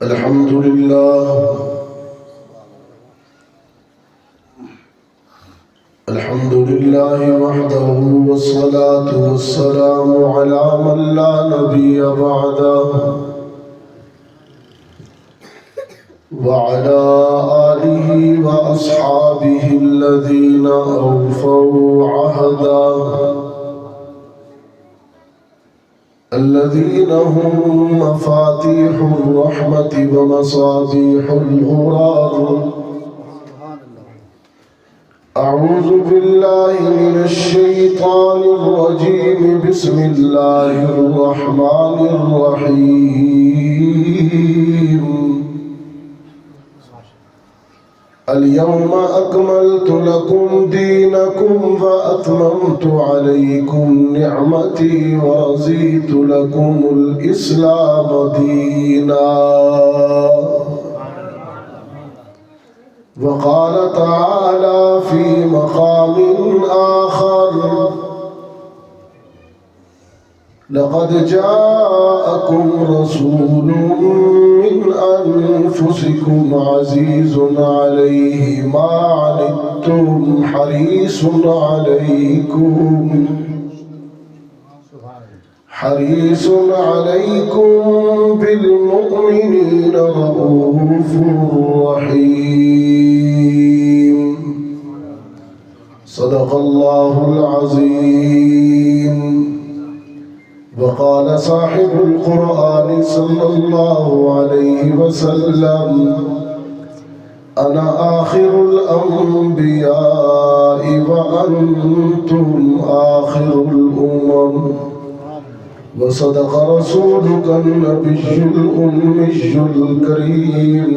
الحمد لله وحده والصلاة والسلام على من لا نبي بعده وعلى آله وأصحابه الذين أوفوا عهدا الذين هم مفاتيح الرحمة ومصابيح الغرار. أعوذ بالله من الشيطان الرجيم. بسم الله الرحمن الرحيم. اليوم أكملت لكم دينكم وأتممت عليكم نعمتي ورضيت لكم الإسلام دينا. وقال تعالى في مقام آخر: لقد جاءكم رسول من أنفسكم عزيز عليه ما عنتم حريص عليكم بالمؤمنين رؤوف رحيم. صدق الله العظيم. وقال صاحب القرآن صلى الله عليه وسلم: أنا آخر الأنبياء وأنتم آخر الأمم. وصدق رسولك النبي الأمي الكريم.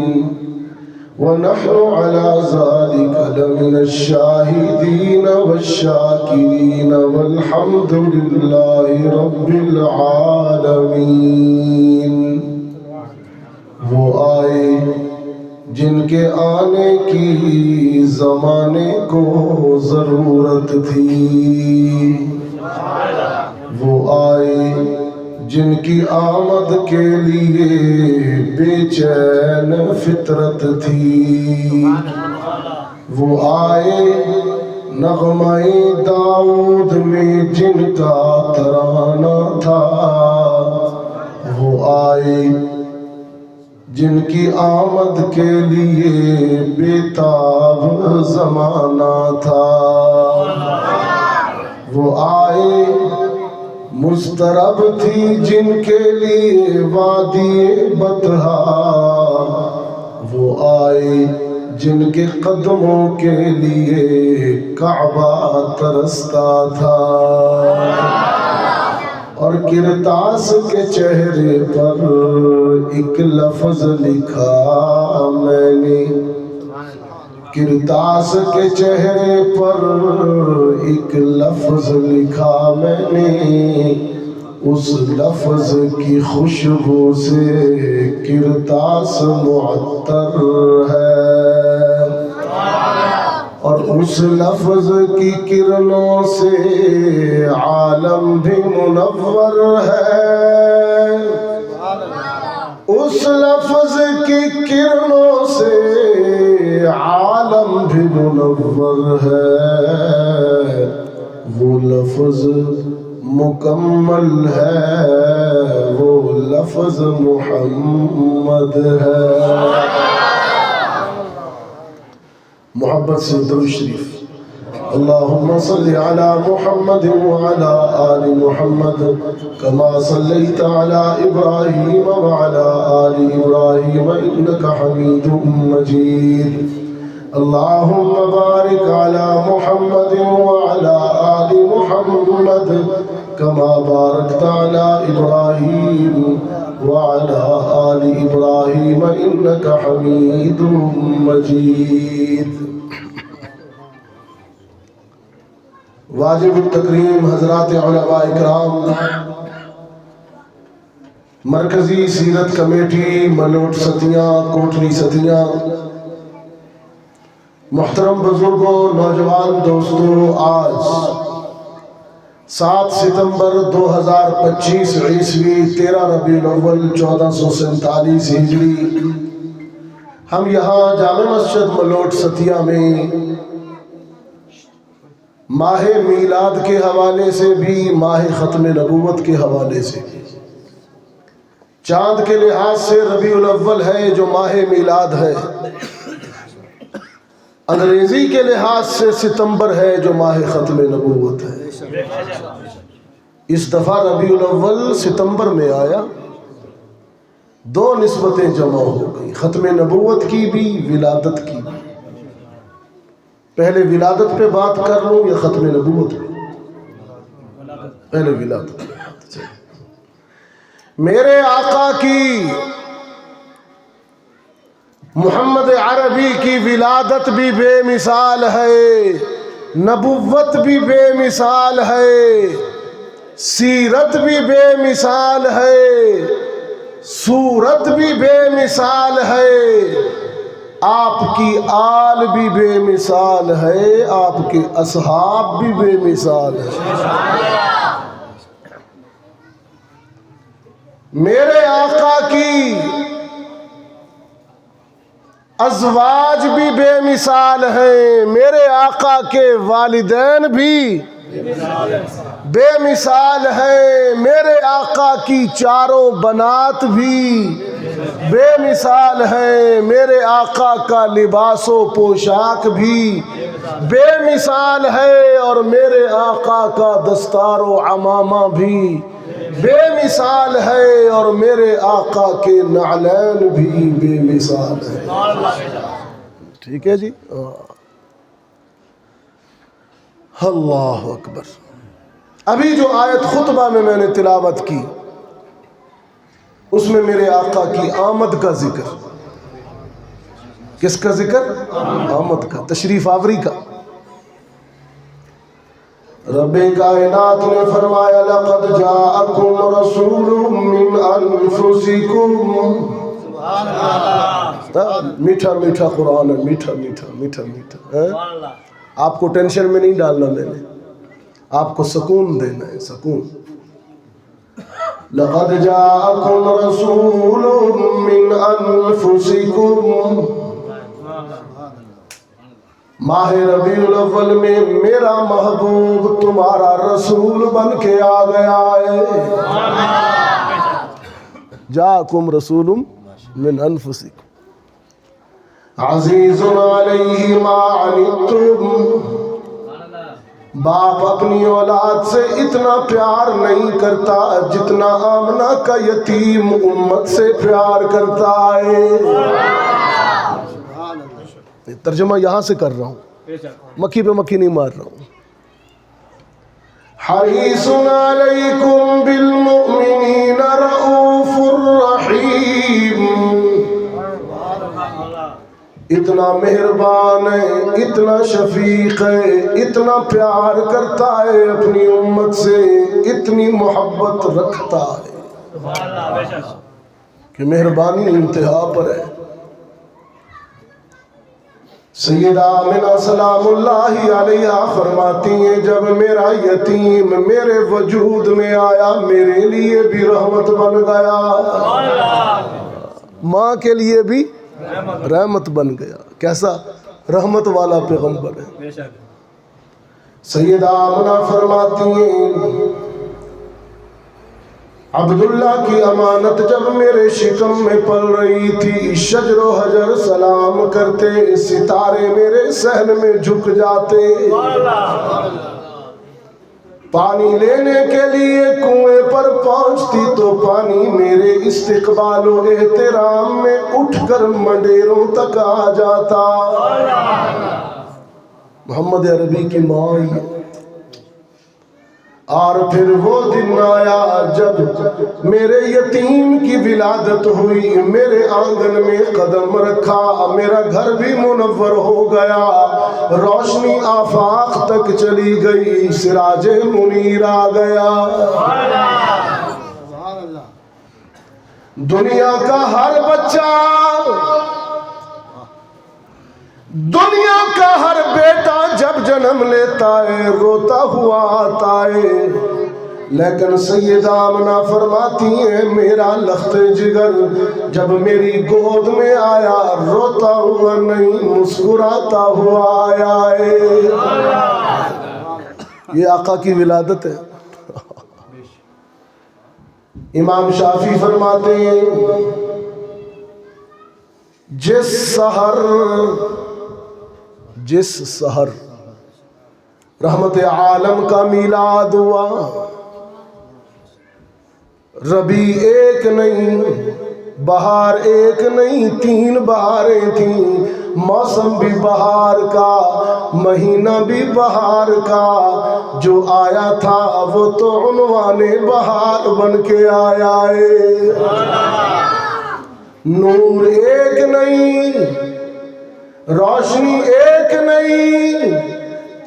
ونحن على ذلك لمن الشاهدين والشاكرين والحمد لله رب العالمين. وہ آئے جن کے آنے کی زمانے کو ضرورت تھی، وہ آئے جن کی آمد کے لیے بے چین فطرت تھی، وہ آئے نغمہ داؤد میں جن کا ترانہ تھا، وہ آئے جن کی آمد کے لیے بےتاب زمانہ تھا، وہ آئے مضطرب تھی جن کے لیے وادی بطحا، وہ آئے جن کے قدموں کے لیے کعبہ ترستا تھا، اور کرتاس کے چہرے پر ایک لفظ لکھا میں نے، کرتاس کے چہرے پر ایک لفظ لکھا میں نے، اس لفظ کی خوشبو سے کرتاس معطر ہے، اور اس لفظ کی کرنوں سے عالم بھی منور ہے، اس لفظ کی کرنوں سے عالم بھی منور ہے، وہ لفظ مکمل ہے، وہ لفظ محمد ہے۔ محبت سے درود شریف۔ اللهم صل على محمد وعلى آل محمد كما صليت على إبراهيم وعلى آل إبراهيم إنك حميد مجيد. اللهم بارك على محمد وعلى آل محمد كما باركت على إبراهيم وعلى آل إبراهيم إنك حميد مجيد. واجب التکریم حضرات علماء اکرام، مرکزی سیرت کمیٹی ملوٹ ستیاں کوٹلی ستیاں، محترم بزرگوں، نوجوان دوستوں، آج 7 ستمبر 2025 عیسوی 13 ربیع الاول 1447 ہجری ہم یہاں جامع مسجد ملوٹ ستیا میں ماہ میلاد کے حوالے سے بھی ماہ ختم نبوت کے حوالے سے چاند کے لحاظ سے ربیع الاول ہے جو ماہ میلاد ہے، انگریزی کے لحاظ سے ستمبر ہے جو ماہ ختم نبوت ہے۔ اس دفعہ ربیع الاول ستمبر میں آیا، دو نسبتیں جمع ہو گئی، ختم نبوت کی بھی ولادت کی بھی۔ پہلے ولادت پہ بات کر لوں یا ختم نبوت پہ؟ پہلے ولادت پہ۔ میرے آقا کی محمد عربی کی ولادت بھی بے مثال ہے، نبوت بھی بے مثال ہے، سیرت بھی بے مثال ہے، صورت بھی بے مثال ہے، آپ کی آل بھی بے مثال ہے، آپ کے اصحاب بھی بے مثال ہے۔ میرے آقا کی ازواج بھی بے مثال ہیں، میرے آقا کے والدین بھی بے مثال ہیں، میرے آقا کی چاروں بنات بھی بے مثال ہیں، میرے آقا کا لباس و پوشاک بھی بے مثال ہے، اور میرے آقا کا دستار و عمامہ بھی بے مثال ہے، اور میرے آقا کے نعلین بھی بے مثال ہے۔ ٹھیک ہے جی، اللہ اکبر۔ ابھی جو آیت خطبہ میں نے تلاوت کی اس میں میرے آقا کی آمد کا ذکر، کس کا ذکر؟ آمد کا، تشریف آوری کا۔ رب کائنات نے فرمایا لقد جاءکم رسول من انفسکم، میٹھا میٹھا قرآن ہے، میٹھا میٹھا میٹھا میٹھا۔ آپ کو ٹینشن میں نہیں ڈالنا، میں نے آپ کو سکون دینا ہے، سکون۔ لقد جاءکم رسول من انفسکم، ماہ ربیع الاول میں میرا محبوب تمہارا رسول بن کے آ گیا ہے۔ جاءکم رسول من انفسکم عزیز علیہ ما عنتم، باپ اپنی اولاد سے اتنا پیار نہیں کرتا جتنا آمنہ کا یتیم امت سے پیار کرتا ہے۔ ترجمہ یہاں سے کر رہا ہوں، مکھی پہ مکھی نہیں مار رہا ہوں۔ حریص علیکم بالمؤمنین رؤوف الرحیم، اتنا مہربان ہے، اتنا شفیق ہے، اتنا پیار کرتا ہے اپنی امت سے، اتنی محبت رکھتا ہے کہ مہربانی انتہا پر ہے۔ سیدہ آمنہ سلام اللہ علیہ فرماتی ہیں جب میرا یتیم میرے وجود میں آیا میرے لیے بھی رحمت بن گیا، ماں کے لیے بھی رحمت بن گیا۔ کیسا رحمت والا پیغمبر ہے۔ سیدہ آمنہ فرماتی ہیں عبداللہ کی امانت جب میرے شکم میں پل رہی تھی، شجر و حجر سلام کرتے، ستارے میرے صحن میں جھک جاتے، پانی لینے کے لیے کنویں پر پہنچتی تو پانی میرے استقبال و احترام میں اٹھ کر منڈیروں تک آ جاتا۔ محمد عربی کی ماں آئی، اور پھر وہ دن آیا جب میرے یتیم کی ولادت ہوئی، میرے آنگن میں قدم رکھا، میرا گھر بھی منور ہو گیا، روشنی آفاق تک چلی گئی، سراج منیر آ گیا۔ دنیا کا ہر بچہ، دنیا کا ہر بیٹا جب جنم لیتا ہے روتا ہوا آتا ہے، لیکن سیدہ آمنہ فرماتی ہیں میرا لخت جگر جب میری گود میں آیا روتا ہوا نہیں مسکراتا ہوا آیا ہے۔ یہ آقا کی ولادت ہے۔ امام شافعی فرماتے ہیں جس سحر رحمت عالم کا میلاد ہوا، ربیع ایک نہیں، بہار ایک نہیں، 3 بہاریں تھیں، موسم بھی بہار کا، مہینہ بھی بہار کا، جو آیا تھا وہ تو عنوان بہار بن کے آیا ہے۔ نور ایک نہیں، روشنی ایک نہیں،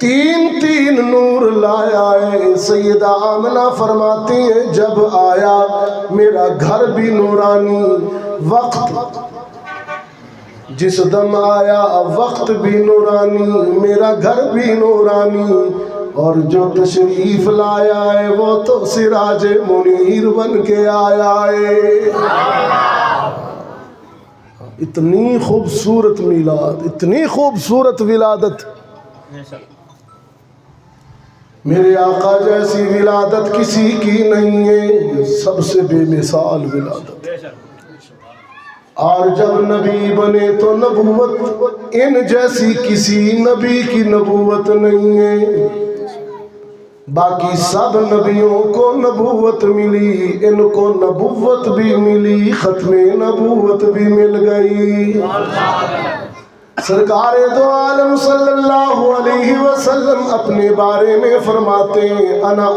3 نور لایا ہے۔ سیدہ آمنہ فرماتی ہیں جب آیا میرا گھر بھی نورانی، وقت جس دم آیا وقت بھی نورانی، میرا گھر بھی نورانی، اور جو تشریف لایا ہے وہ تو سراج منیر بن کے آیا ہے۔ اتنی خوبصورت میلاد، اتنی خوبصورت ولادت، میرے آقا جیسی ولادت کسی کی نہیں ہے، سب سے بے مثال ولادت۔ اور جب نبی بنے تو نبوت ان جیسی کسی نبی کی نبوت نہیں ہے۔ باقی سب نبیوں کو نبوت ملی، ان کو نبوت بھی ملی، ختم نبوت بھی مل گئی۔ سرکار دو عالم صلی اللہ علیہ وسلم اپنے بارے میں فرماتے ہیں انا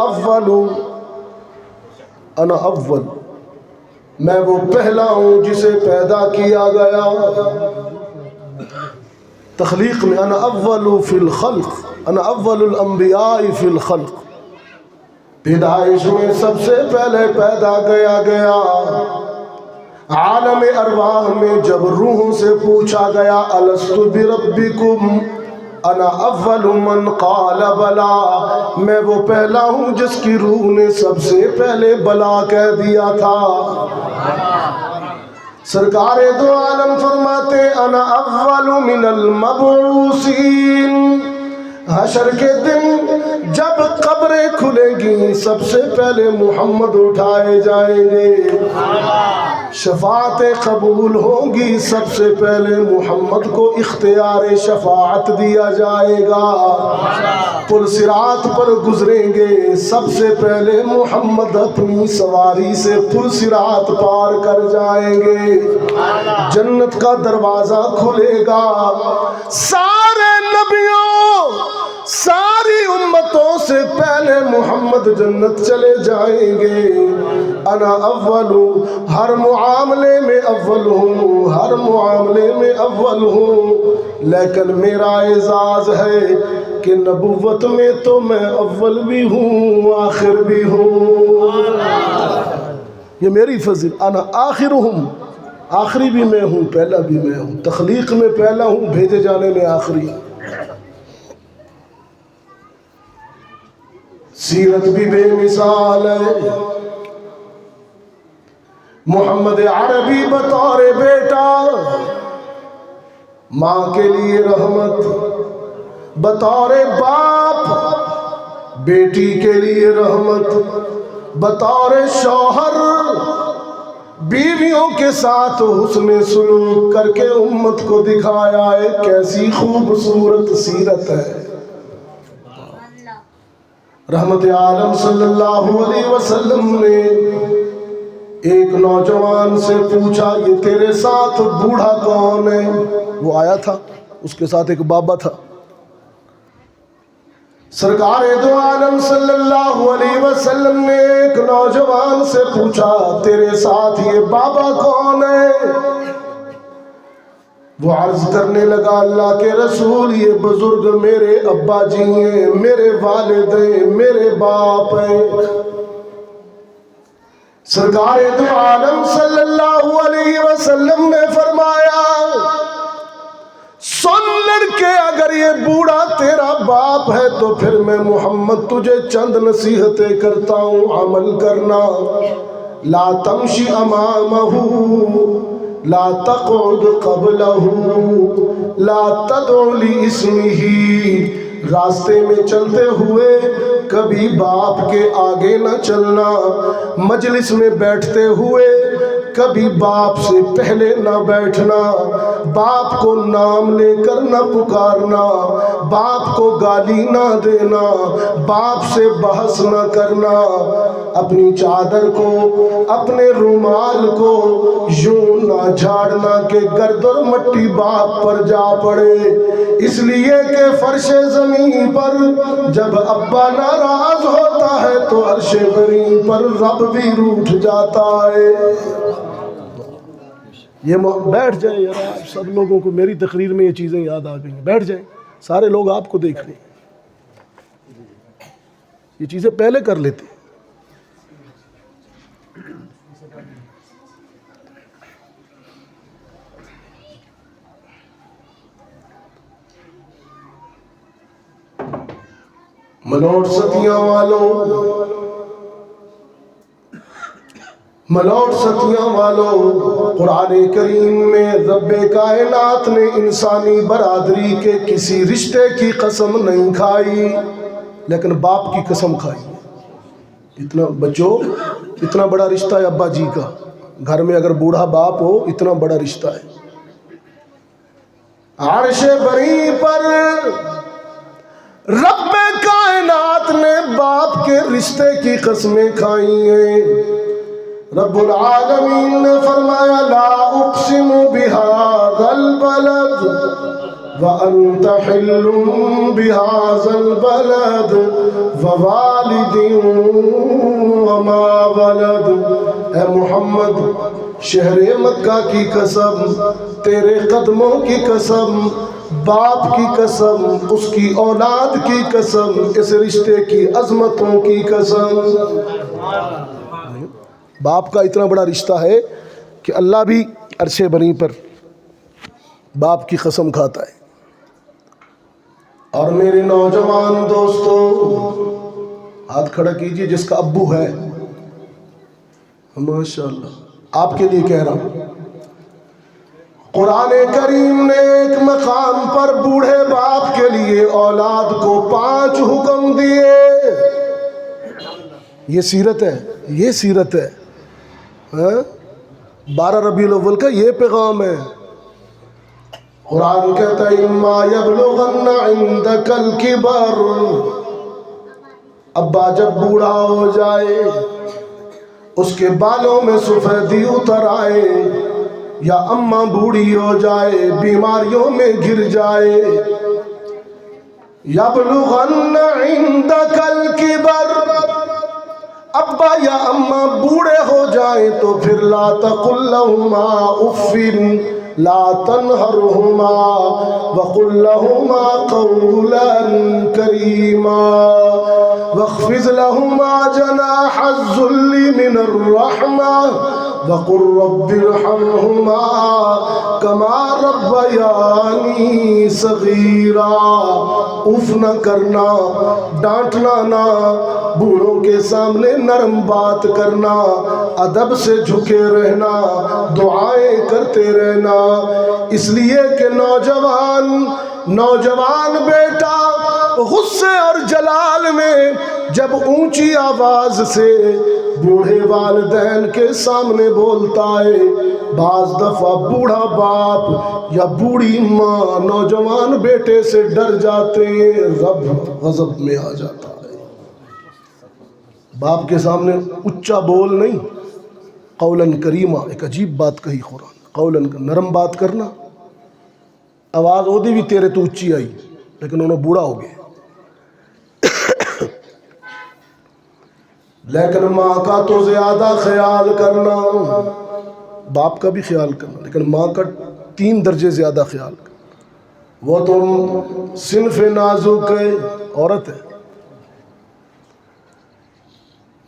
اول، میں وہ پہلا ہوں جسے پیدا کیا گیا۔ تخلیق میں انا اول فی الخلق، انا اول الانبیاء فی الخلق، پیدائش میں سب سے پہلے پیدا کیا گیا۔ عالم ارواح میں جب روحوں سے پوچھا گیا الست بربکم، انا اول من قال بلا، میں وہ پہلا ہوں جس کی روح نے سب سے پہلے بلا کہہ دیا تھا۔ سرکار دو عالم فرماتے انا اول من المبعوثین، حشر کے دن جب قبریں کھلیں گی سب سے پہلے محمد اٹھائے جائیں گے، شفاعتیں قبول ہوں گی سب سے پہلے محمد کو اختیار شفاعت دیا جائے گا، پل صراط پر گزریں گے سب سے پہلے محمد اپنی سواری سے پل صراط پار کر جائیں گے، جنت کا دروازہ کھلے گا، سارے نبیوں ساری امتوں سے پہلے محمد جنت چلے جائیں گے۔ انا اول، ہر معاملے میں اول ہوں، ہر معاملے میں اول ہوں، لیکن میرا اعزاز ہے کہ نبوت میں تو میں اول بھی ہوں آخر بھی ہوں، یہ میری فضل۔ انا آخرہم، آخری بھی میں ہوں پہلا بھی میں ہوں، تخلیق میں پہلا ہوں بھیجے جانے میں آخری ہوں۔ سیرت بھی بے مثال ہے، محمد عربی بطور بیٹا ماں کے لیے رحمت، بطور باپ بیٹی کے لیے رحمت، بطور شوہر بیویوں کے ساتھ حسن سلوک کر کے امت کو دکھایا ہے۔ کیسی خوبصورت سیرت ہے۔ رحمت عالم صلی اللہ علیہ وسلم نے ایک نوجوان سے پوچھا یہ تیرے ساتھ بوڑھا کون ہے؟ وہ آیا تھا، اس کے ساتھ ایک بابا تھا۔ سرکار دو عالم صلی اللہ علیہ وسلم نے ایک نوجوان سے پوچھا تیرے ساتھ یہ بابا کون ہے؟ وہ عرض کرنے لگا اللہ کے رسول یہ بزرگ میرے ابا جی ہیں، میرے والد ہیں، میرے باپ ہیں۔ سرکار دو عالم صلی اللہ علیہ وسلم نے فرمایا سن لڑکے، اگر یہ بوڑھا تیرا باپ ہے تو تو پھر میں محمد تجھے چند نصیحتیں کرتا ہوں، عمل کرنا۔ لا تمشی امامہ لا تقعد قبلہ لا تدع لاسمہ، راستے میں چلتے ہوئے کبھی باپ کے آگے نہ چلنا، مجلس میں بیٹھتے ہوئے کبھی باپ سے پہلے نہ بیٹھنا، باپ کو نام لے کر نہ پکارنا، باپ کو گالی نہ دینا، باپ سے بحث نہ کرنا، اپنی چادر کو اپنے رومال کو یوں نہ جھاڑنا کہ گرد اور مٹی باپ پر جا پڑے، اس لیے کہ فرش زمین پر جب ابا ناراض ہوتا ہے تو عرش بری پر رب بھی روٹھ جاتا ہے۔ یہ بیٹھ جائیں یار، آپ سب لوگوں کو میری تقریر میں یہ چیزیں یاد آ گئی ہیں، بیٹھ جائیں، سارے لوگ آپ کو دیکھ رہے ہیں، یہ چیزیں پہلے کر لیتے۔ ملوٹ ستیاں والو، قرآن کریم میں رب کائنات نے انسانی برادری کے کسی رشتے کی قسم نہیں کھائی، لیکن باپ کی قسم کھائی۔ اتنا بچوں، اتنا بڑا رشتہ ہے ابا جی کا، گھر میں اگر بوڑھا باپ ہو اتنا بڑا رشتہ ہے۔ عرش بری پر رب کائنات نے باپ کے رشتے کی قسمیں کھائی ہیں۔ رب العالمین نے فرمایا لا اقسم بہذا البلد وانت حل بہذا البلد ووالد وما ولد، اے محمد شہر مکہ کی قسم، تیرے قدموں کی قسم، باپ کی قسم، اس کی اولاد کی قسم، اس رشتے کی عظمتوں کی قسم۔ باپ کا اتنا بڑا رشتہ ہے کہ اللہ بھی عرش بری پر باپ کی قسم کھاتا ہے۔ اور میرے نوجوان دوستو، ہاتھ کھڑا کیجئے جس کا ابو ہے، ماشاءاللہ، آپ کے لیے کہہ رہا ہوں، قرآن کریم نے ایک مقام پر بوڑھے باپ کے لیے اولاد کو 5 حکم دیے۔ یہ سیرت ہے، یہ سیرت ہے۔ 12 ربیع الاول کا یہ پیغام ہے۔ قرآن کہتا ہے اما یبلغن عندک الکبر، ابا جب بوڑھا ہو جائے، اس کے بالوں میں سفیدی اتر آئے، یا اماں بوڑھی ہو جائے، بیماریوں میں گر جائے، یبلغن عندک الکبر، ابا یا اماں بوڑھے ہو جائیں تو پھر لا تقل لہما اف لا تنہرہما وقل لہما قولا کریما واخفض لہما جناح الذل من الرحمہ وقل رب ارحمہما کما ربیانی صغیرا۔ اف نہ کرنا، ڈانٹنا نہ، بوڑھوں کے سامنے نرم بات کرنا، ادب سے جھکے رہنا، دعائیں کرتے رہنا، اس لیے کہ نوجوان بیٹا غصے اور جلال میں جب اونچی آواز سے بوڑھے والدین کے سامنے بولتا ہے، بعض دفعہ بوڑھا باپ یا بوڑھی ماں نوجوان بیٹے سے ڈر جاتے ہیں، رب غضب میں آ جاتا ہے۔ باپ کے سامنے اچھا بول نہیں، قولاً کریمہ، ایک عجیب بات کہی قرآن، قولاً، نرم بات کرنا۔ آواز اودی بھی تیرے تو اچھی آئی لیکن انہوں بوڑھا ہو گئے، لیکن ماں کا تو زیادہ خیال کرنا، باپ کا بھی خیال کرنا، لیکن ماں کا 3 درجے زیادہ خیال کرنا۔ وہ تم صنف نازک عورت ہے،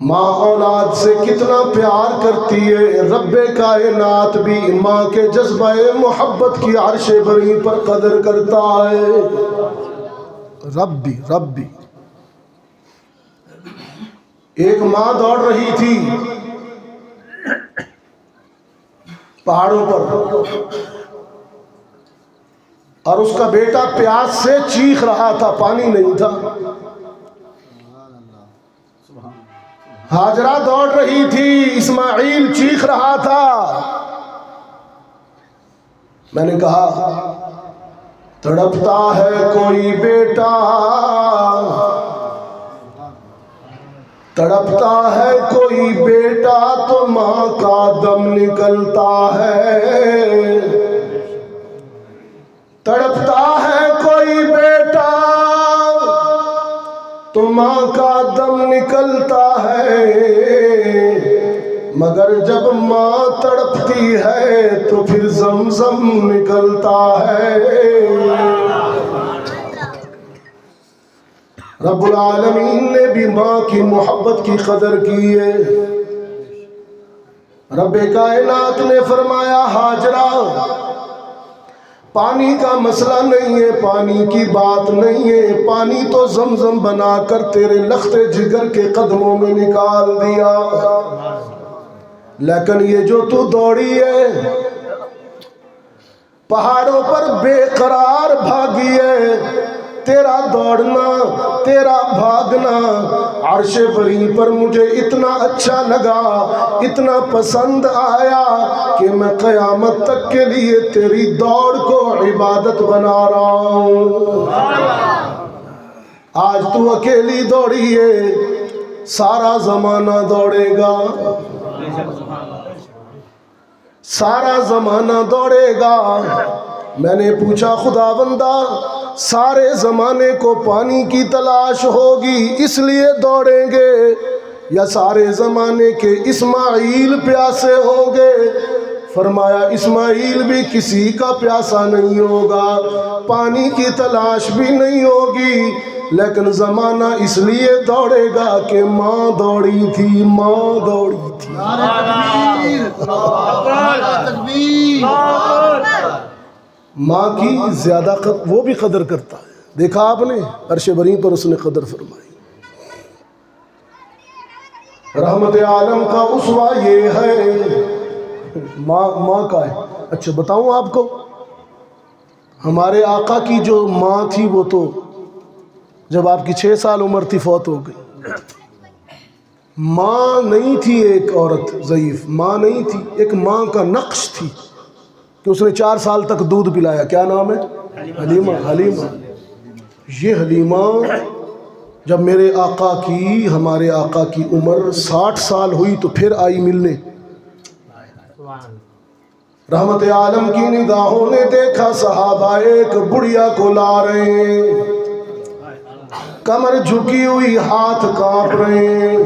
ماں اولاد سے کتنا پیار کرتی ہے، رب کائنات بھی ماں کے جذبہ محبت کی عرش بری پر قدر کرتا ہے، رب بھی ایک ماں دوڑ رہی تھی پہاڑوں پر، اور اس کا بیٹا پیاس سے چیخ رہا تھا، پانی نہیں تھا۔ ہاجرہ دوڑ رہی تھی، اسماعیل چیخ رہا تھا۔ میں نے کہا تڑپتا ہے کوئی بیٹا، تڑپتا ہے کوئی بیٹا تو ماں کا دم نکلتا ہے، تڑپتا ہے کوئی بیٹا تو ماں کا دم نکلتا ہے، مگر جب ماں تڑپتی ہے تو پھر زمزم نکلتا ہے۔ رب العالمین نے بھی ماں کی محبت کی قدر کی ہے۔ رب کائنات نے فرمایا ہاجرہ پانی کا مسئلہ نہیں ہے، پانی کی بات نہیں ہے، پانی تو زمزم بنا کر تیرے لخت جگر کے قدموں میں نکال دیا، لیکن یہ جو تو دوڑی ہے پہاڑوں پر بے قرار بھاگی ہے، تیرا دوڑنا تیرا بھاگنا عرش بری پر مجھے اتنا اچھا لگا، اتنا پسند آیا کہ میں قیامت تک کے لیے تیری دوڑ کو عبادت بنا رہا ہوں۔ آج تو اکیلی دوڑی ہے، سارا زمانہ دوڑے گا، سارا زمانہ دوڑے گا۔ میں نے پوچھا خدا بندہ سارے زمانے کو پانی کی تلاش ہوگی اس لیے دوڑیں گے، یا سارے زمانے کے اسماعیل پیاسے ہوں گے؟ فرمایا اسماعیل بھی کسی کا پیاسا نہیں ہوگا، پانی کی تلاش بھی نہیں ہوگی، لیکن زمانہ اس لیے دوڑے گا کہ ماں دوڑی تھی، ماں دوڑی تھی۔ ماں کی زیادہ وہ بھی قدر کرتا ہے، دیکھا آپ نے عرش بری پر اس نے قدر فرمائی۔ رحمت عالم کا اسوہ یہ ہے، ماں کا ہے۔ اچھا بتاؤں آپ کو، ہمارے آقا کی جو ماں تھی وہ تو جب آپ کی 6 سال عمر تھی فوت ہو گئی۔ ماں نہیں تھی ایک عورت ضعیف، ماں نہیں تھی، ایک ماں کا نقش تھی کہ اس نے 4 سال تک دودھ پلایا۔ کیا نام ہے؟ حلیمہ۔ حلیمہ، یہ حلیمہ جب میرے آقا کی، ہمارے آقا کی عمر 60 سال ہوئی تو پھر آئی ملنے۔ رحمت عالم کی نگاہوں نے دیکھا صحابہ ایک بڑھیا کو لا رہے ہیں، کمر جھکی ہوئی، ہاتھ کانپ رہے ہیں۔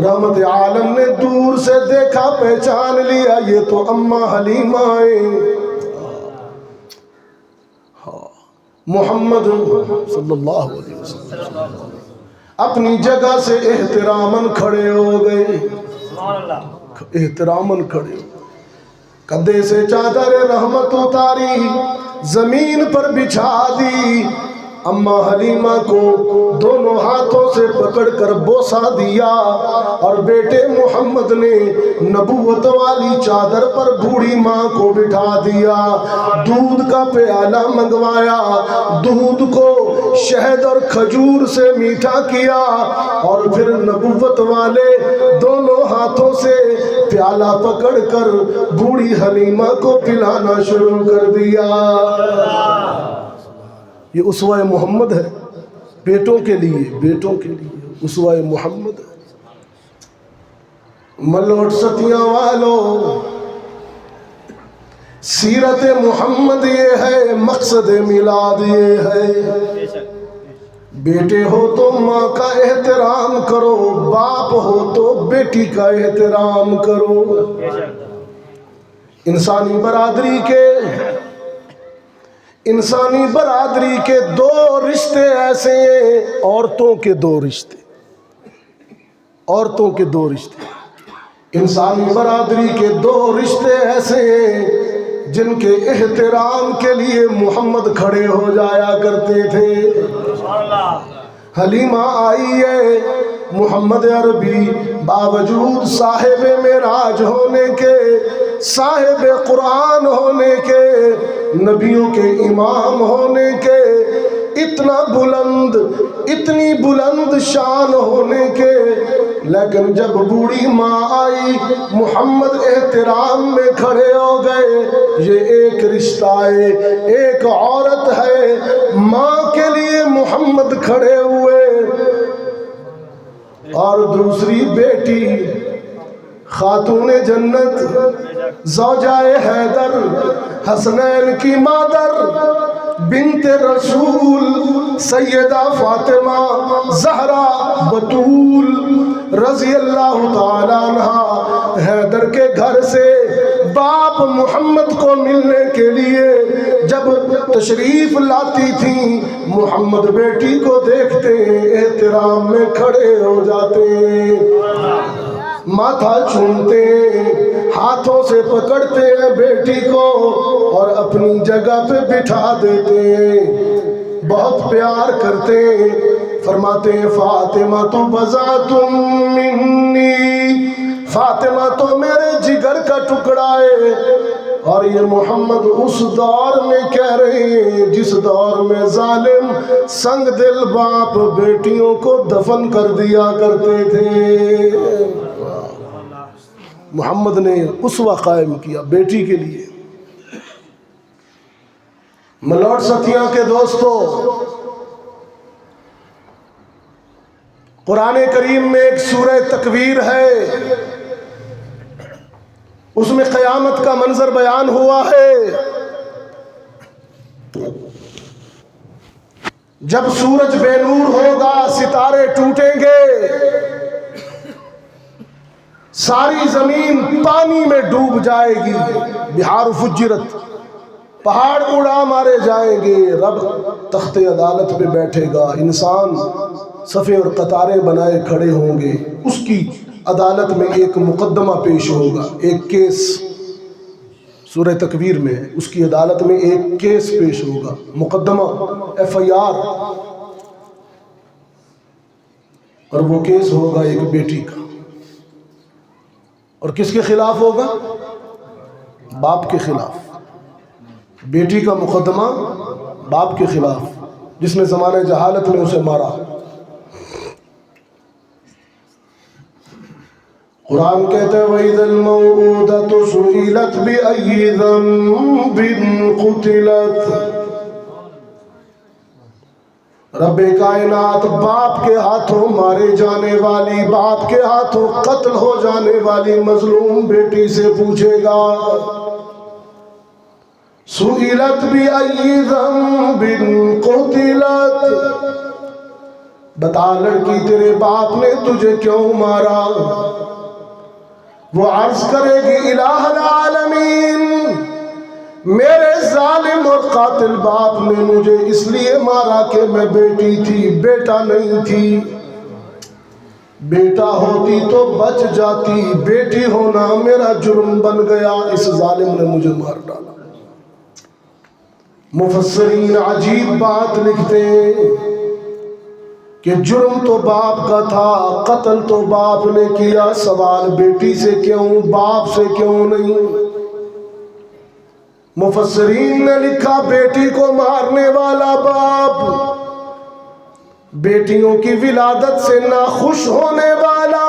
رحمت عالم نے دور سے دیکھا، پہچان لیا یہ تو اماں حلیمہ ہیں۔ محمد صلی اللہ علیہ وسلم اپنی جگہ سے احتراماً کھڑے ہو گئے، احتراماً کھڑے ہو گئے، کندھے سے چادر رحمت اتاری، زمین پر بچھا دی، اماں حلیمہ کو دونوں ہاتھوں سے پکڑ کر بوسہ دیا، اور بیٹے محمد نے نبوت والی چادر پر بوڑھی ماں کو بٹھا دیا، دودھ کا پیالہ منگوایا، دودھ کو شہد اور کھجور سے میٹھا کیا، اور پھر نبوت والے دونوں ہاتھوں سے پیالہ پکڑ کر بوڑھی حلیمہ کو پلانا شروع کر دیا۔ یہ اسوہ محمد ہے، بیٹوں کے لیے، بیٹوں کے لیے اسوہ محمد ہے۔ ملوٹ ستیاں والو، سیرت محمد یہ ہے، مقصد میلاد یہ ہے۔ بیٹے ہو تو ماں کا احترام کرو، باپ ہو تو بیٹی کا احترام کرو۔ انسانی برادری کے 2 رشتے ایسے ہیں، عورتوں کے 2 رشتے، عورتوں کے 2 رشتے، انسانی برادری کے 2 رشتے ایسے ہیں جن کے احترام کے لیے محمد کھڑے ہو جایا کرتے تھے۔ حلیمہ آئی ہے، محمد عربی باوجود صاحب معراج ہونے کے، صاحب قرآن ہونے کے، نبیوں کے امام ہونے کے، اتنا بلند، اتنی بلند شان ہونے کے، لیکن جب بوڑھی ماں آئی محمد احترام میں کھڑے ہو گئے۔ یہ ایک رشتہ ہے، ایک عورت ہے، ماں کے لیے محمد کھڑے ہوئے، اور دوسری بیٹی خاتون جنت زوجہ حیدر حسنین کی مادر بنت رسول سیدہ فاطمہ زہرا بطول رضی اللہ تعالیٰ عنہ حیدر کے گھر سے باپ محمد کو ملنے کے لیے جب تشریف لاتی تھیں، محمد بیٹی کو دیکھتے احترام میں کھڑے ہو جاتے، ماتھا چومتے، ہاتھوں سے پکڑتے ہیں بیٹی کو اور اپنی جگہ پہ بٹھا دیتے ہیں، بہت پیار کرتے ہیں۔ فرماتے ہیں فاطمہ تو بضعۃ منی، فاطمہ تو میرے جگر کا ٹکڑا ہے۔ اور یہ محمد اس دور میں کہہ رہے ہیں جس دور میں ظالم سنگ دل باپ بیٹیوں کو دفن کر دیا کرتے تھے، محمد نے اسوہ قائم کیا بیٹی کے لیے۔ ملوٹ ستیاں کے دوستو، قرآن کریم میں ایک سورہ تکویر ہے، اس میں قیامت کا منظر بیان ہوا ہے۔ جب سورج بے نور ہوگا، ستارے ٹوٹیں گے، ساری زمین پانی میں ڈوب جائے گی، بہار فجرت، پہاڑ اڑا مارے جائیں گے، رب تخت عدالت پہ بیٹھے گا، انسان صفیں اور قطاریں بنائے کھڑے ہوں گے، اس کی عدالت میں ایک مقدمہ پیش ہوگا، ایک کیس سورہ تکویر میں، اس کی عدالت میں ایک کیس پیش ہوگا، مقدمہ FIR، اور وہ کیس ہوگا ایک بیٹی کا، اور کس کے خلاف ہوگا؟ باپ کے خلاف۔ بیٹی کا مقدمہ باپ کے خلاف، جس نے زمانہ جہالت میں اسے مارا۔ قرآن کہتا ہے وَإِذَا الْمَوْءُودَةُ سُئِلَتْ بِأَيِّ ذَنبٍ قُتِلَتْ۔ رب کائنات باپ کے ہاتھوں مارے جانے والی، باپ کے ہاتھوں قتل ہو جانے والی مظلوم بیٹی سے پوچھے گا، سُئِلَتْ بِأَيِّ ذَنبٍ قُتِلَتْ، بتا لڑکی تیرے باپ نے تجھے کیوں مارا؟ وہ عرض کرے گی الہ العالمین، میرے ظالم اور قاتل باپ نے مجھے اس لیے مارا کہ میں بیٹی تھی، بیٹا نہیں تھی، بیٹا ہوتی تو بچ جاتی، بیٹی ہونا میرا جرم بن گیا، اس ظالم نے مجھے مار ڈالا۔ مفسرین عجیب بات لکھتے ہیں کہ جرم تو باپ کا تھا، قتل تو باپ نے کیا، سوال بیٹی سے کیوں، باپ سے کیوں نہیں؟ مفسرین نے لکھا بیٹی کو مارنے والا باپ، بیٹیوں کی ولادت سے ناخوش ہونے والا،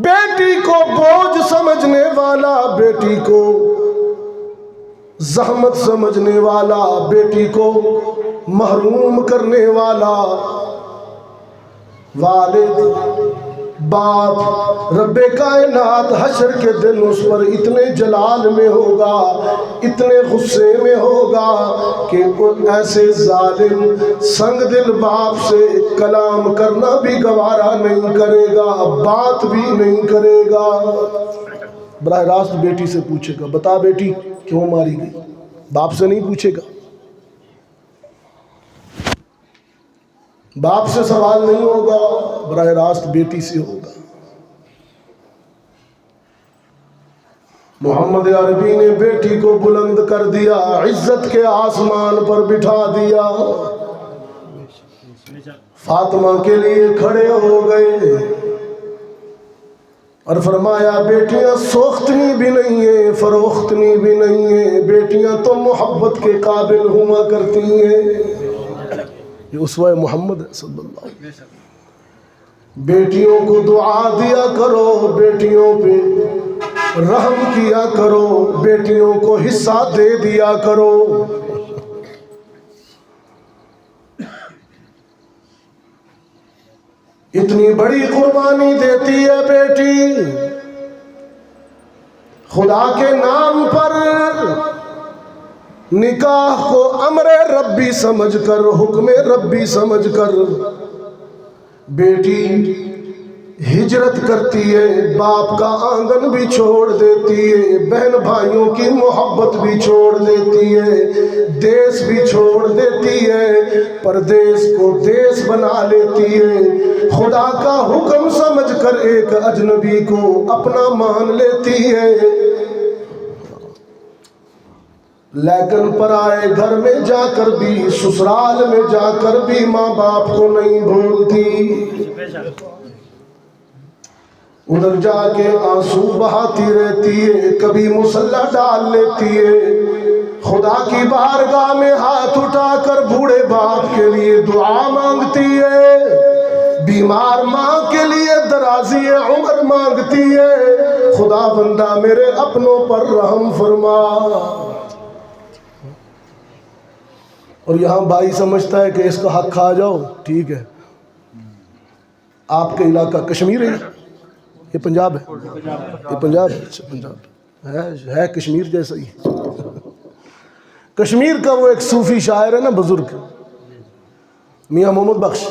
بیٹی کو بوجھ سمجھنے والا، بیٹی کو زحمت سمجھنے والا، بیٹی کو محروم کرنے والا والد، باپ، رب کائنات حشر کے دن اس پر اتنے جلال میں ہوگا، اتنے غصے میں ہوگا کہ کوئی ایسے ظالم سنگ دل باپ سے کلام کرنا بھی گوارا نہیں کرے گا، بات بھی نہیں کرے گا۔ براہ راست بیٹی سے پوچھے گا بتا بیٹی کیوں ماری گئی، باپ سے نہیں پوچھے گا، باپ سے سوال نہیں ہوگا، براہ راست بیٹی سے ہوگا۔ محمد عربی نے بیٹی کو بلند کر دیا، عزت کے آسمان پر بٹھا دیا۔ فاطمہ کے لیے کھڑے ہو گئے اور فرمایا بیٹیاں سوختنی بھی نہیں ہیں فروختنی بھی نہیں ہیں، بیٹیاں تو محبت کے قابل ہوا کرتی ہیں۔ یہ اسوہ محمد ہے صلی اللہ علیہ وسلم۔ بیٹیوں کو دعا دیا کرو، بیٹیوں پہ رحم کیا کرو، بیٹیوں کو حصہ دے دیا کرو۔ اتنی بڑی قربانی دیتی ہے بیٹی خدا کے نام پر، نکاح کو امر ربی سمجھ کر، حکم ربی سمجھ کر بیٹی ہجرت کرتی ہے، باپ کا آنگن بھی چھوڑ دیتی ہے، بہن بھائیوں کی محبت بھی چھوڑ دیتی ہے، دیس بھی چھوڑ دیتی ہے، پردیس کو دیس بنا لیتی ہے، خدا کا حکم سمجھ کر ایک اجنبی کو اپنا مان لیتی ہے، لیکن پرائے گھر میں جا کر بھی، سسرال میں جا کر بھی ماں باپ کو نہیں بھولتی، ادھر جا کے آنسو بہاتی رہتی ہے، کبھی مصلی ڈال لیتی ہے، خدا کی بارگاہ میں ہاتھ اٹھا کر بوڑھے باپ کے لیے دعا مانگتی ہے، بیمار ماں کے لیے درازی عمر مانگتی ہے، خدا بندہ میرے اپنوں پر رحم فرما۔ اور یہاں بھائی سمجھتا ہے کہ اس کا حق کھا جاؤ، ٹھیک ہے، آپ کے علاقہ کشمیر ہے، یہ پنجاب ہے، یہ پنجاب ہے، اچھا پنجاب ہے کشمیر جیسا ہی۔ کشمیر کا وہ ایک صوفی شاعر ہے نا بزرگ، میاں محمد بخش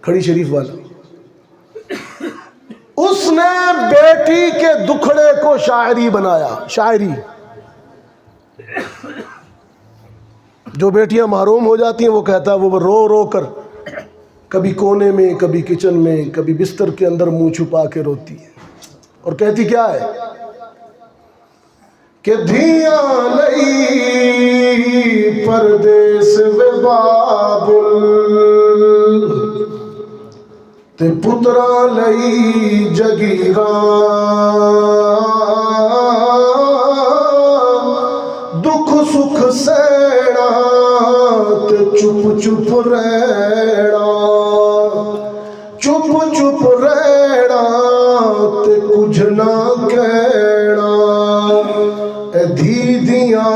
کھڑی شریف والا، اس نے بیٹی کے دکھڑے کو شاعری بنایا، شاعری۔ جو بیٹیاں محروم ہو جاتی ہیں وہ کہتا ہے وہ رو رو کر کبھی کونے میں، کبھی کچن میں، کبھی بستر کے اندر منہ چھپا کے روتی ہے، اور کہتی کیا ہے کہ دھیاں لئی پردیس وے بابل تے پتراں لئی جگیراں، دکھ سکھ سینا تے چپ چپ رہنا، چپ چپ رہنا تے کچھ نہ کہنا، اے دھی دیاں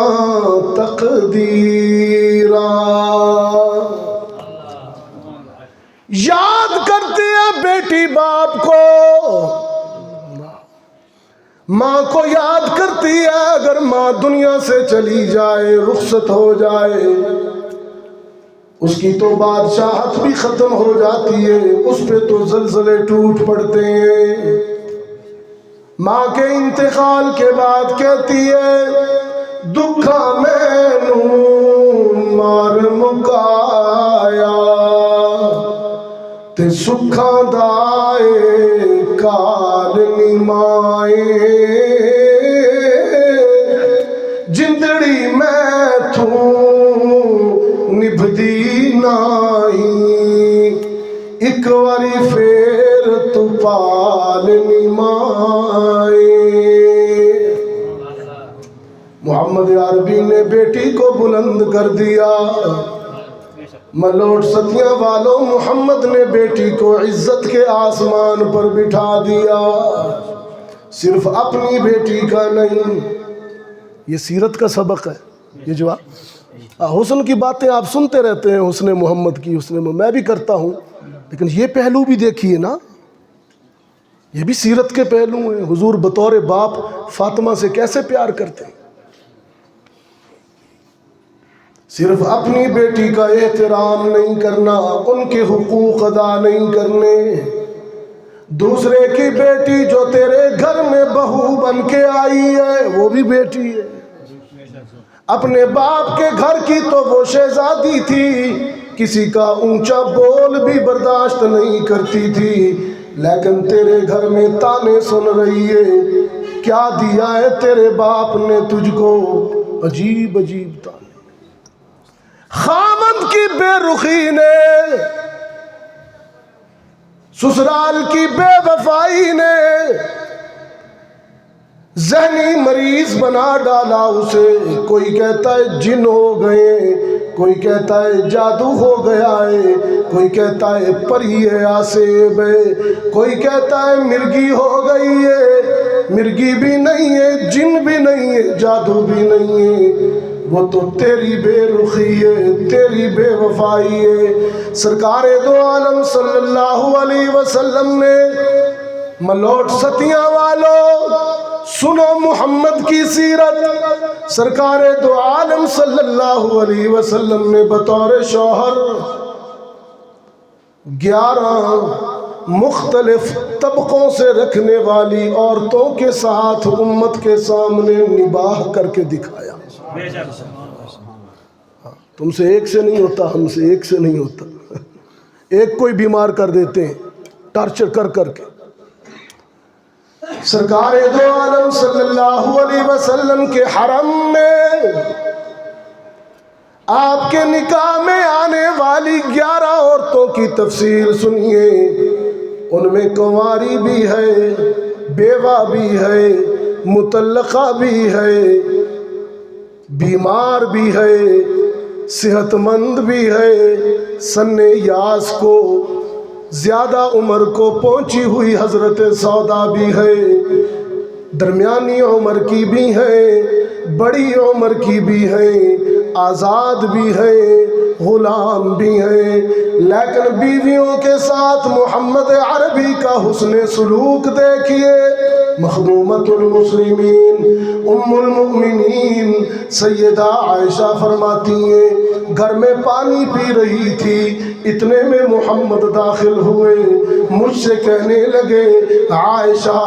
تقدیراں۔ یاد کرتی ہے بیٹی باپ کو، ماں کو یاد کرتی ہے، اگر ماں دنیا سے چلی جائے، رخصت ہو جائے، اس کی تو بادشاہت بھی ختم ہو جاتی ہے، اس پہ تو زلزلے ٹوٹ پڑتے ہیں۔ ماں کے انتقال کے بعد کہتی ہے دکھا مینوں مار مکایا تے سکھاں دائے کال نمائے، جندڑی میں تھوں نبھدی نائی، ایک واری پھر تو پال نمائے۔ محمد عربی نے بیٹی کو بلند کر دیا، ملوٹ ستیاں والوں محمد نے بیٹی کو عزت کے آسمان پر بٹھا دیا، صرف اپنی بیٹی کا نہیں۔ یہ سیرت کا سبق ہے، یہ جو حسن کی باتیں آپ سنتے رہتے ہیں، حسن محمد کی، حسن میں بھی کرتا ہوں، لیکن یہ پہلو بھی دیکھیے نا، یہ بھی سیرت کے پہلو ہیں۔ حضور بطور باپ فاطمہ سے کیسے پیار کرتے ہیں، صرف اپنی بیٹی کا احترام نہیں کرنا، ان کے حقوق ادا نہیں کرنے، دوسرے کی بیٹی جو تیرے گھر میں بہو بن کے آئی ہے وہ بھی بیٹی ہے، اپنے باپ کے گھر کی تو وہ شہزادی تھی، کسی کا اونچا بول بھی برداشت نہیں کرتی تھی، لیکن تیرے گھر میں تانے سن رہی ہے، کیا دیا ہے تیرے باپ نے تجھ کو، عجیب عجیب تانے۔ خامند کی بے رخی نے سسرال کی بے وفائی نے ذہنی مریض بنا ڈالا اسے. کوئی کہتا ہے جن ہو گئے، کوئی کہتا ہے جادو ہو گیا ہے، کوئی کہتا ہے پری ہے آسیب ہے، کوئی کہتا ہے مرگی ہو گئی ہے. مرگی بھی نہیں ہے، جن بھی نہیں ہے، جادو بھی نہیں ہے، وہ تو تیری بے رخی ہے، تیری بے وفائی ہے. سرکار دو عالم صلی اللہ علیہ وسلم نے ملوٹ ستیاں والو سنو محمد کی سیرت. سرکار دو عالم صلی اللہ علیہ وسلم نے بطور شوہر 11 مختلف طبقوں سے رکھنے والی عورتوں کے ساتھ امت کے سامنے نباہ کر کے دکھایا. تم سے ایک سے نہیں ہوتا، ہم سے ایک سے نہیں ہوتا. ایک کوئی بیمار کر دیتے ہیں ٹارچر کر کر کے. سرکار دو عالم صلی اللہ علیہ وسلم کے حرم میں آپ کے نکاح میں آنے والی 11 عورتوں کی تفصیل سنیے. ان میں کنواری بھی ہے، بیوہ بھی ہے، مطلقہ بھی ہے، بیمار بھی ہے، صحت مند بھی ہے، سن یاس کو زیادہ عمر کو پہنچی ہوئی حضرت سودا بھی ہے، درمیانی عمر کی بھی ہے، بڑی عمر کی بھی ہے، آزاد بھی ہے، غلام بھی ہے. لیکن بیویوں کے ساتھ محمد عربی کا حسن سلوک دیکھیے. مخدومۃ المسلمین ام المؤمنین سیدہ عائشہ فرماتی ہیں گھر میں پانی پی رہی تھی، اتنے میں محمد داخل ہوئے. مجھ سے کہنے لگے عائشہ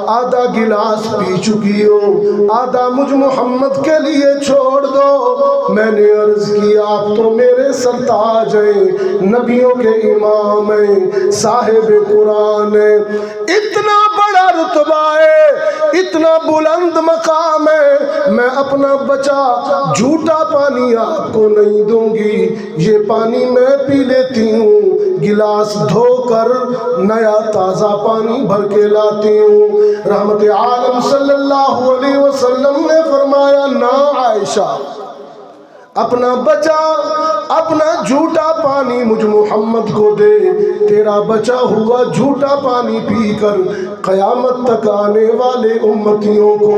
آدھا گلاس پی چکی ہو، آدھا مجھ محمد کے لیے چھوڑ دو. میں نے عرض کی آپ تو میرے سرتاج ہیں، نبیوں کے امام ہیں، صاحب قرآن ہیں، اتنا بڑا رتبہ ہے، اتنا بلند مقام ہے، میں اپنا بچا جھوٹا پانی آپ کو نہیں دوں گی. یہ پانی میں پی لیتی ہوں، گلاس دھو کر نیا تازہ پانی بھر کے لاتی ہوں. رحمت عالم صلی اللہ علیہ وسلم نے فرمایا نہ عائشہ، اپنا بچا اپنا جھوٹا پانی مجھ محمد کو دے. تیرا بچا ہوا جھوٹا پانی پی کر قیامت تک آنے والے امتیوں کو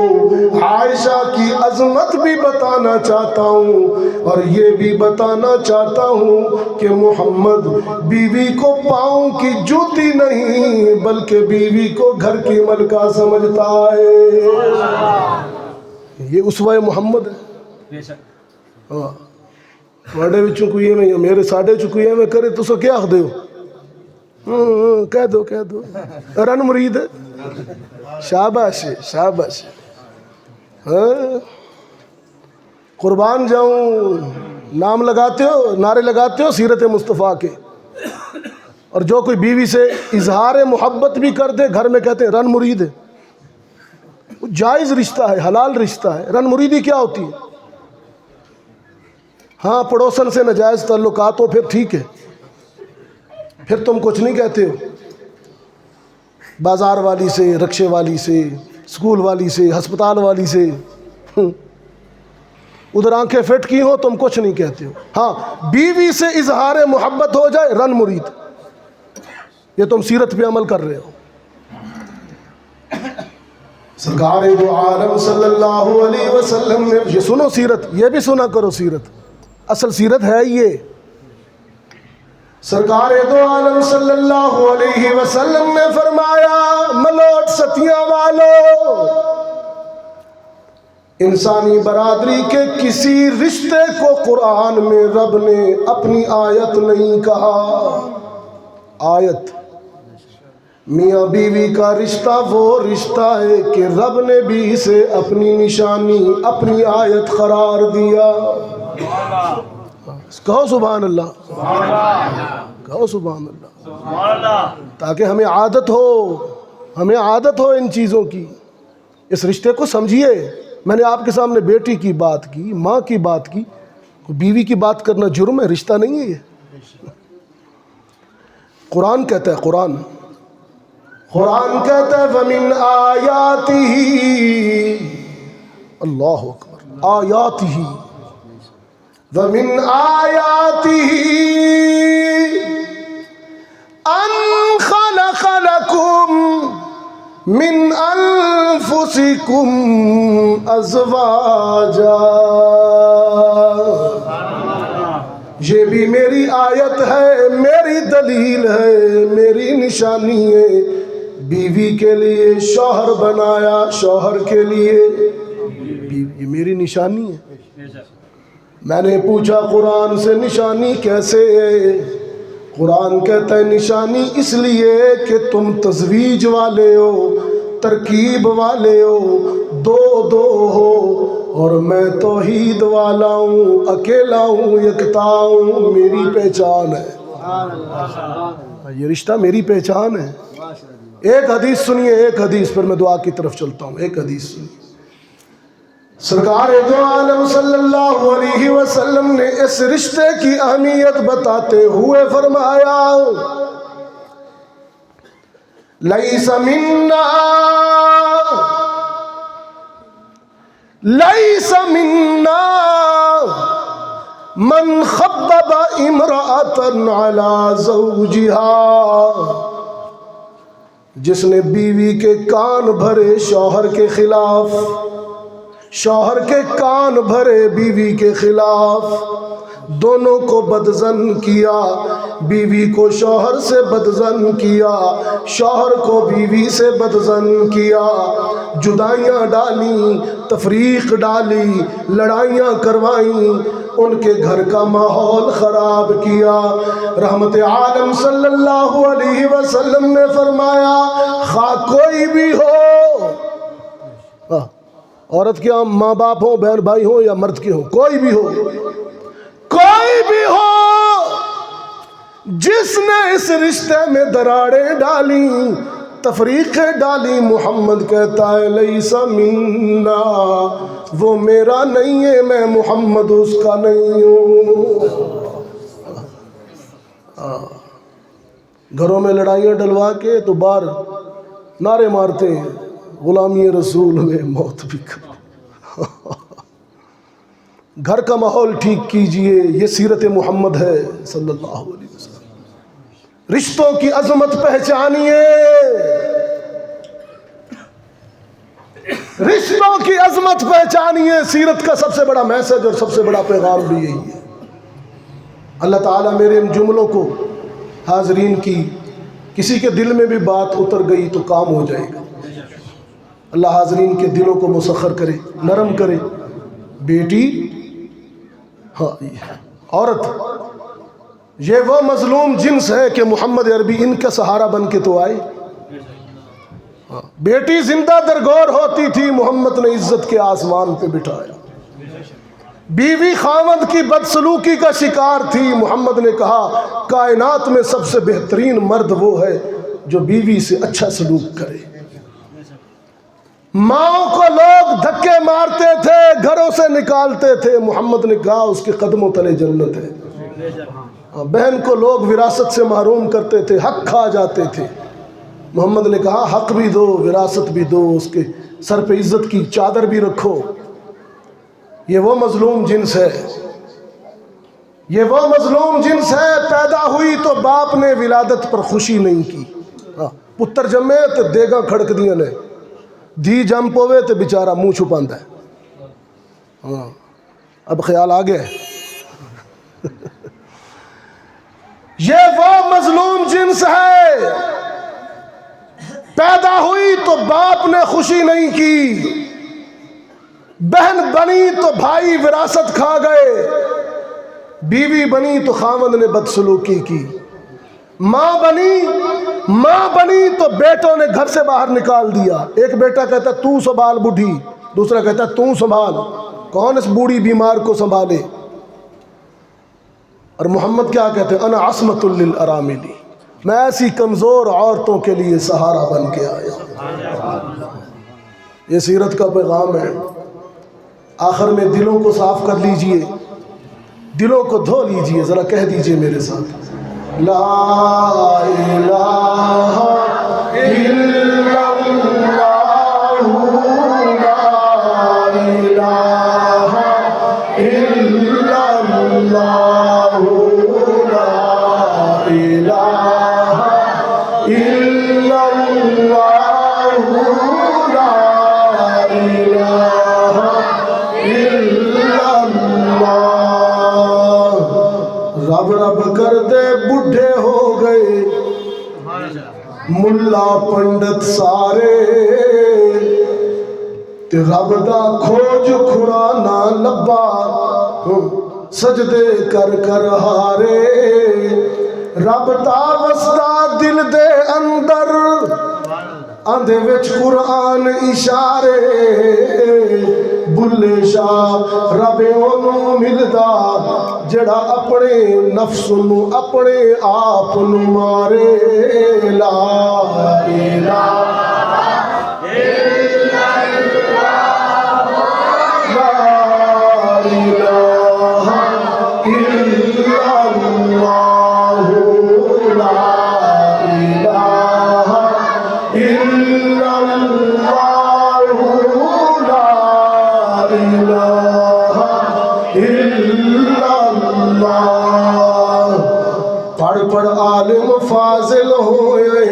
عائشہ کی عظمت بھی بتانا چاہتا ہوں، اور یہ بھی بتانا چاہتا ہوں کہ محمد بیوی کو پاؤں کی جوتی نہیں بلکہ بیوی کو گھر کی ملکہ سمجھتا ہے. یہ اسوہ محمد ہے. ہاں تھوڑے وچوں کوئی میں میرے ساڈے چ کوئی میں کرے تو کیا آخ دیو؟ کہہ دو رن مرید ہے. شاباش شاباش. ہاں قربان جاؤں. نام لگاتے ہو، نعرے لگاتے ہو سیرت مصطفیٰ کے، اور جو کوئی بیوی سے اظہار محبت بھی کر دے گھر میں کہتے ہیں رن مرید ہے. جائز رشتہ ہے، حلال رشتہ ہے. رن مریدی کیا ہوتی ہے؟ ہاں پڑوسن سے ناجائز تعلقات ہو پھر ٹھیک ہے، پھر تم کچھ نہیں کہتے ہو. بازار والی سے، رکشے والی سے، اسکول والی سے، ہسپتال والی سے ادھر آنکھیں فٹ کی ہو تم کچھ نہیں کہتے ہو. ہاں بیوی سے اظہار محبت ہو جائے رن مرید. یہ تم سیرت پہ عمل کر رہے ہو. سرکار دو عالم صلی اللہ علیہ وسلم نے یہ سنو سیرت، یہ بھی سنا کرو سیرت. اصل سیرت ہے یہ. سرکار دو عالم صلی اللہ علیہ وسلم نے فرمایا ملوٹ ستیاں والو، انسانی برادری کے کسی رشتے کو قرآن میں رب نے اپنی آیت نہیں کہا. آیت میاں بیوی کا رشتہ وہ رشتہ ہے کہ رب نے بھی اسے اپنی نشانی، اپنی آیت قرار دیا. کہو سبحان اللہ، کہو سبحان اللہ، تاکہ ہمیں عادت ہو ان چیزوں کی. اس رشتے کو سمجھیے. میں نے آپ کے سامنے بیٹی کی بات کی، ماں کی بات کی. بیوی کی بات کرنا جرم ہے، رشتہ نہیں ہے یہ. قرآن کہتا ہے، قرآن قرآن کہتا ہے وَمِنْ آیَاتِهِ، اللہ اکبر، آیاتہ، وَمِنْ آیَاتِهِ أَنْ خَلَقَ لَكُمْ مِنْ أَنفُسِكُمْ أَزْوَاجًا، یہ بھی میری آیت ہے، میری دلیل ہے، میری نشانی ہے، بیوی کے لیے شوہر بنایا، شوہر کے لیے یہ میری نشانی ہے۔ میں نے پوچھا قرآن سے نشانی کیسے ہے؟ قرآن کہتا ہے نشانی اس لیے کہ تم تزویج والے ہو، ترکیب والے ہو، دو دو ہو، اور میں توحید والا ہوں، اکیلا ہوں، یکتا ہوں، میری پہچان ہے۔ یہ رشتہ میری پہچان ہے۔ ایک حدیث سنیے، ایک حدیث، پھر میں دعا کی طرف چلتا ہوں۔ ایک حدیث سنیے، سرکار دو عالم صلی اللہ علیہ وسلم نے اس رشتے کی اہمیت بتاتے ہوئے فرمایا لیس منا لیس منا من خبب امرأة على زوجها، جس نے بیوی کے کان بھرے شوہر کے خلاف، شوہر کے کان بھرے بیوی کے خلاف، دونوں کو بدظن کیا، بیوی کو شوہر سے بدظن کیا، شوہر کو بیوی سے بدظن کیا، جدائیاں ڈالیں، تفریق ڈالی، لڑائیاں کروائیں، ان کے گھر کا ماحول خراب کیا۔ رحمت عالم صلی اللہ علیہ وسلم نے فرمایا خواہ کوئی بھی ہو، عورت کے ماں باپ ہوں، بہن بھائی ہوں، یا مرد کے ہوں، کوئی بھی ہو، کوئی بھی ہو، جس نے اس رشتے میں دراڑیں ڈالیں، تفریقیں ڈالی، محمد کہتا ہے لیس منا، وہ میرا نہیں ہے، میں محمد اس کا نہیں ہوں۔ گھروں میں لڑائیاں ڈلوا کے تو باہر نعرے مارتے ہیں غلامی رسول میں موت بھی کر۔ گھر کا ماحول ٹھیک کیجئے، یہ سیرت محمد ہے صلی اللہ علیہ وسلم۔ رشتوں کی عظمت پہچانیے، رشتوں کی عظمت پہچانیے۔ سیرت کا سب سے بڑا میسج اور سب سے بڑا پیغام بھی یہی ہے۔ اللہ تعالیٰ میرے ان جملوں کو حاضرین کی کسی کے دل میں بھی بات اتر گئی تو کام ہو جائے گا۔ اللہ حاضرین کے دلوں کو مسخر کرے، نرم کرے۔ بیٹی، ہاں عورت، یہ وہ مظلوم جنس ہے کہ محمد عربی ان کا سہارا بن کے تو آئے۔ بیٹی زندہ درگور ہوتی تھی، محمد نے عزت کے آسمان پہ بٹھایا۔ بیوی خاوند کی بدسلوکی کا شکار تھی، محمد نے کہا کائنات میں سب سے بہترین مرد وہ ہے جو بیوی سے اچھا سلوک کرے۔ ماں کو لوگ دھکے مارتے تھے، گھروں سے نکالتے تھے، محمد نے کہا اس کے قدموں تلے جنت ہے۔ بہن کو لوگ وراثت سے محروم کرتے تھے، حق کھا جاتے تھے، محمد نے کہا حق بھی دو، وراثت بھی دو، اس کے سر پہ عزت کی چادر بھی رکھو۔ یہ وہ مظلوم جنس ہے، یہ وہ مظلوم جنس ہے۔ پیدا ہوئی تو باپ نے ولادت پر خوشی نہیں کی، پتر جمے تو دیگاں کھڑک دیاں نے، دھی جم پوے تو بیچارہ منہ چھپاندہ ہے۔ اب خیال آ گیا۔ یہ وہ مظلوم جنس ہے، پیدا ہوئی تو باپ نے خوشی نہیں کی، بہن بنی تو بھائی وراثت کھا گئے، بیوی بنی تو خاوند نے بدسلوکی کی، ماں بنی تو بیٹوں نے گھر سے باہر نکال دیا۔ ایک بیٹا کہتا تو سنبھال بڈھی، دوسرا کہتا تو سنبھال، کون اس بوڑھی بیمار کو سنبھالے؟ اور محمد کیا کہتے ہیں انا عصمت للارامل، میں ایسی کمزور عورتوں کے لیے سہارا بن کے آیا۔ یہ سیرت کا پیغام ہے۔ آخر میں دلوں کو صاف کر لیجئے، دلوں کو دھو لیجئے، ذرا کہہ دیجئے میرے ساتھ لا الہ إلا الله لا إله إلا الله لا إله إلا الله لا إله إلا الله رب رب کر دے بڈھے ہو گئے ملا پنڈت سارے تے رب دا کھوج کھرانا لبا سجدے کر کر ہارے رب دا وسدا دل دے اندر آندھے وچ قرآن اشارے بلے شاہ رب انہوں ملدا جڑا اپنے نفس نو اپنے آپ نو مارے لا الہ الا اللہ لا الہ الا اللہ لا الہ الا اللہ لا الہ الا اللہ پڑھ پڑھ عالم فاضل ہوئے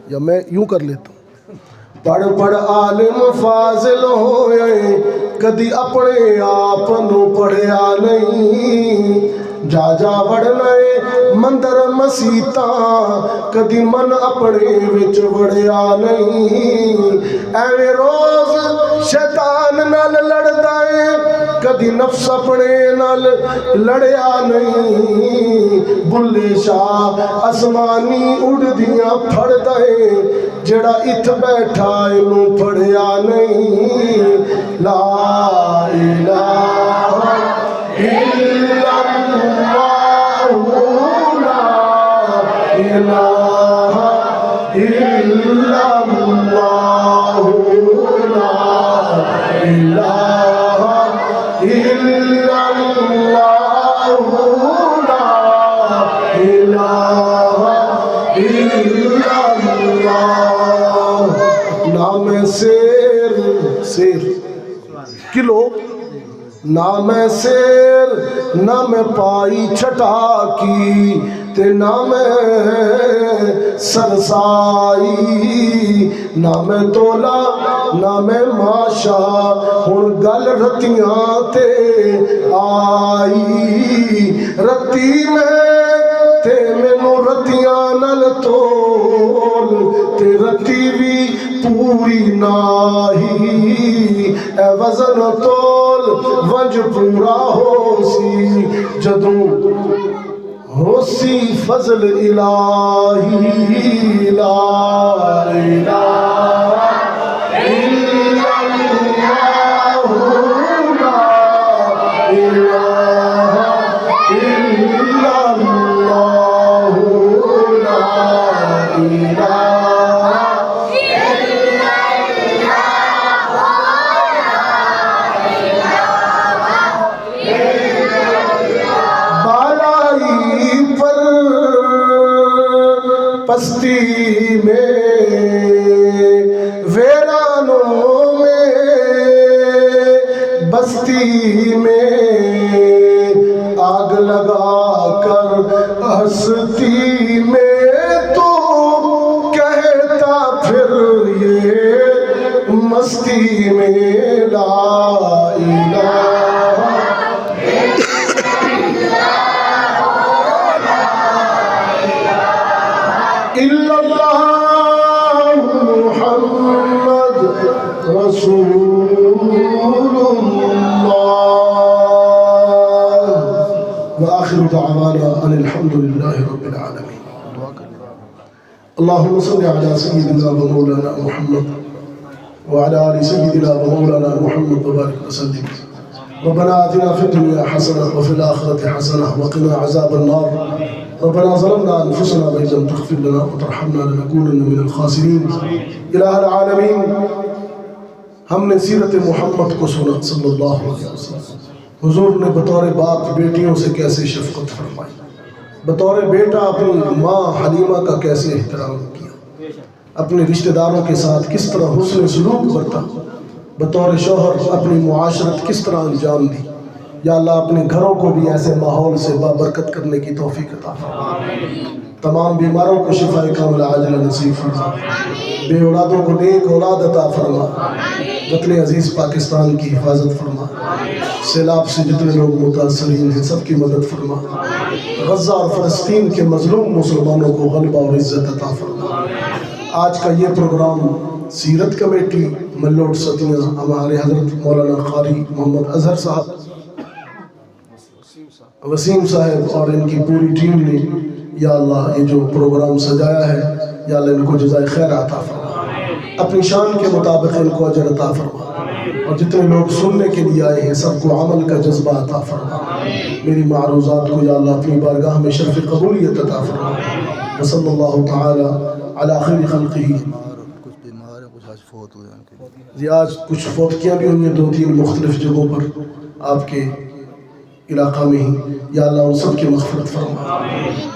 یا میں یوں کر لیتا ہوں پڑھ پڑھ عالم فاضل ہوئے کدی اپنے آپ نو پڑھیا نہیں جا جا وڑنے مندر مسیتاں کدی من اپنے وچ وڑیا نہیں ایویں روز شیطان نال لڑدا ہے کدی نفس اپنے نال لڑیا نہیں بلے شاہ آسمانی اڑدیاں پھڑدا ہے جڑا ات بیٹھا اینوں پڑھیا نہیں لا الہ الا اللہ لا الہ الا اللہ لا الہ الا اللہ لا الہ الا اللہ نام سیر سیر کلو نام سیر نام پائی چھٹا کی تے نام سرسائی نام تولا نام ماشا ہن گل رتیاں تے آئی رتی میں تے مینوں رتیاں نال تول تے رتی بھی پوری ناہی اے وزن تول ونج پورا ہو سی جدوں ہو سی فضل الہی لا الہ الا اللہ لا الہ الا اللہ لا الہ پستی میں ویرانوں میں بستی میں آگ لگا کر ہستی میں تو کہتا پھر یہ مستی میں لا الہ إلا الله محمد رسول الله وآخر دعوانا أن الحمد لله رب العالمين اللهم صل على سيدنا ومولانا محمد وعلى آل سيدنا ومولانا محمد وبارك وسلم ربنا آتنا في الدنيا حسنة وفي الآخرة حسنة وقنا عذاب النار ربنا ظلمنا أنفسنا وإن لم تغفر لنا وترحمنا لنكونن من الخاسرين الہ العالمین ہم نے سیرت محمد کو سنا صلی اللہ علیہ وسلم حضور نے بطور باپ بیٹیوں سے کیسے شفقت فرمائی بطور بیٹا اپنی ماں حلیمہ کا کیسے احترام کیا اپنے رشتہ داروں کے ساتھ کس طرح حسن سلوک برتا، بطور شوہر اپنی معاشرت کس طرح انجام دی۔ یا اللہ اپنے گھروں کو بھی ایسے ماحول سے بابرکت کرنے کی توفیق عطا فرما۔ تمام بیماروں کو شفا کاملہ عاجلہ نصیب فرما، بے اولادوں کو نیک اولاد عطا فرما، وطن عزیز پاکستان کی حفاظت فرما، سیلاب سے جتنے لوگ متاثرین ہیں سب کی مدد فرما، غزہ اور فلسطین کے مظلوم مسلمانوں کو غلبہ اور عزت عطا فرما۔ آج کا یہ پروگرام سیرت کمیٹی ملوٹ ستیاں ہمارے حضرت مولانا قاری محمد اظہر صاحب، وسیم صاحب اور ان کی پوری ٹیم نے یا اللہ یہ جو پروگرام سجایا ہے یا اللہ ان کو جزائے خیر عطا فرما، اپنی شان کے مطابق ان کو اجر عطا فرما، اور جتنے لوگ سننے کے لیے آئے ہیں سب کو عمل کا جذبہ عطا فرما۔ میری معروضات کو یا اللہ اپنی بارگاہ میں شرف قبولیت عطا فرما۔ وصلی اللہ تعالی علی خیر خلقہ۔ کچھ بیمار ہیں، کچھ آج فوت ہوئے ہیں۔ جی آج کچھ فوتکیاں بھی ہوئی ہیں 2-3 مختلف جگہوں پر آپ کے علاقہ میں ہی، یا اللہ ان سب کی مغفرت فرما،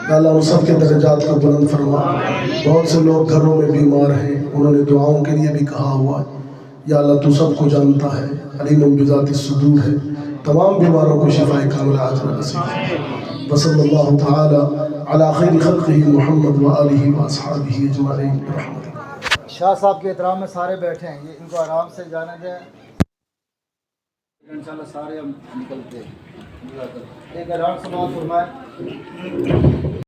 یا اللہ ان سب کے درجات کو بلند فرما۔ بہت سے لوگ گھروں میں بیمار ہیں، انہوں نے دعاؤں کے لیے بھی کہا ہوا ہے، یا اللہ تو سب کو جانتا ہے، علیم بذات الصدور ہے۔ تمام بیماروں کو شفا کاملہ عاجلہ نصیب فرما۔ وصلی اللہ تعالی علی خیر خلقہ محمد وآلہ واصحابہ اجمعین برحمتہ۔ شاہ صاحب کے احترام میں سارے بیٹھے ہیں، یہ ان کو آرام سے جانے دیں، انشاءاللہ سارے ہم نکلتے ہیں۔ ایک اعلان سماعت فرمائیں۔